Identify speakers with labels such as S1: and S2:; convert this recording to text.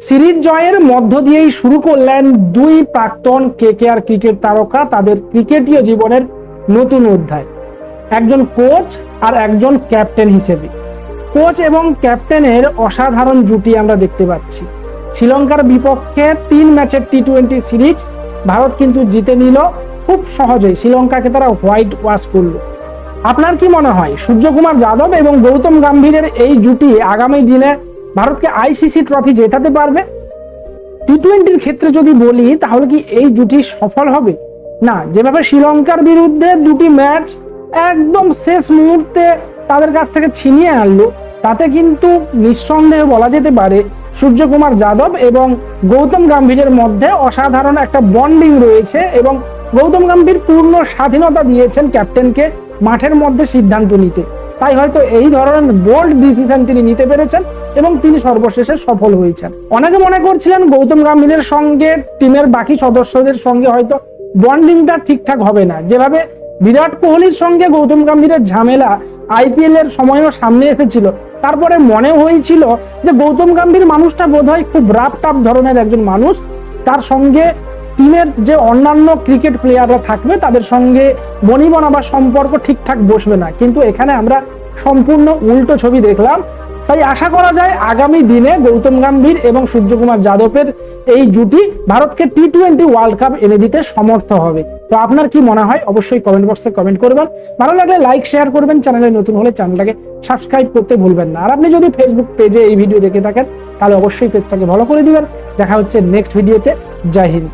S1: Series জয়ের মধ্য দিয়েই শুরু করলেন দুই প্রাক্তন কেকেআর ক্রিকেট তারকা তাদের ক্রিকেটীয় জীবনের নতুন অধ্যায়, একজন কোচ আর একজন ক্যাপ্টেন হিসেবে। কোচ এবং ক্যাপ্টেনের অসাধারণ জুটি আমরা দেখতে পাচ্ছি। শ্রীলঙ্কার বিপক্ষে 3 ম্যাচের টি-20 সিরিজ ভারত কিন্তু জিতে নিল খুব সহজেই। শ্রীলঙ্কাকে তারা হোয়াইট ওয়াশ করলো। আপনার কি মনে হয় সূর্যকুমার যাদব এবং গৌতম গম্ভীরের এই জুটি আগামী দিনে ভারতকে আইসিসি ট্রফি জেতাতে পারবে? টি-20 ক্ষেত্রে যদি বলি তাহলে কি এই জুটি সফল হবে? না, যেভাবে শ্রীলঙ্কার বিরুদ্ধে দুটি ম্যাচ একদম শেষ মুহূর্তে তাদের কাছ থেকে ছিনিয়ে আনলো, তাতে কিন্তু নিঃসন্দেহে বলা যেতে পারে সূর্যকুমার যাদব এবং গৌতম গম্ভীরের মধ্যে অসাধারণ একটা বন্ডিং রয়েছে এবং গৌতম গম্ভীর পূর্ণ স্বাধীনতা দিয়েছেন ক্যাপ্টেনকে মাঠের মধ্যে সিদ্ধান্ত নিতে। তাই হয়তো এই ধরনের বোল্ড ডিসিশন তিনি নিতে পেরেছেন এবং তিনি সর্বশেষে সফল হয়েছেন। অনেকে মনে করছিলেন গৌতম গম্ভীরের সঙ্গে টিমের বাকি সদস্যদের সঙ্গে হয়তো বন্ডিংটা ঠিকঠাক হবে না। যেভাবে বিরাট কোহলির সঙ্গে গৌতম গম্ভীরের ঝামেলা আইপিএল এর সময়ও সামনে এসেছিল, তারপরে মনে হয়েছিল যে গৌতম গম্ভীর মানুষটা বোধহয় খুব রাফ টাফ ধরনের একজন মানুষ, তার সঙ্গে টিমের যে অন্যান্য ক্রিকেট প্লেয়াররা থাকবে তাদের সঙ্গে বনিবনা বা সম্পর্ক ঠিকঠাক বসবে না। কিন্তু এখানে আমরা সম্পূর্ণ উল্টো ছবি দেখলাম। তাই আশা করা যায় আগামী দিনে গৌতম গম্ভীর এবং সূর্যকুমার যাদবের এই জুটি ভারতকে টি-20 ওয়ার্ল্ড কাপ এনে দিতে সমর্থ হবে। তো আপনার কি মনে হয় অবশ্যই কমেন্ট বক্সে কমেন্ট করবেন। ভালো লাগলে লাইক শেয়ার করবেন, চ্যানেলে নতুন হলে চ্যানেলটাকে সাবস্ক্রাইব করতে ভুলবেন না। আর আপনি যদি ফেসবুক পেজে এই ভিডিও দেখে থাকেন তাহলে অবশ্যই পেজটাকে ফলো করে দিবেন। দেখা হচ্ছে নেক্সট ভিডিওতে। জয় হিন্দ।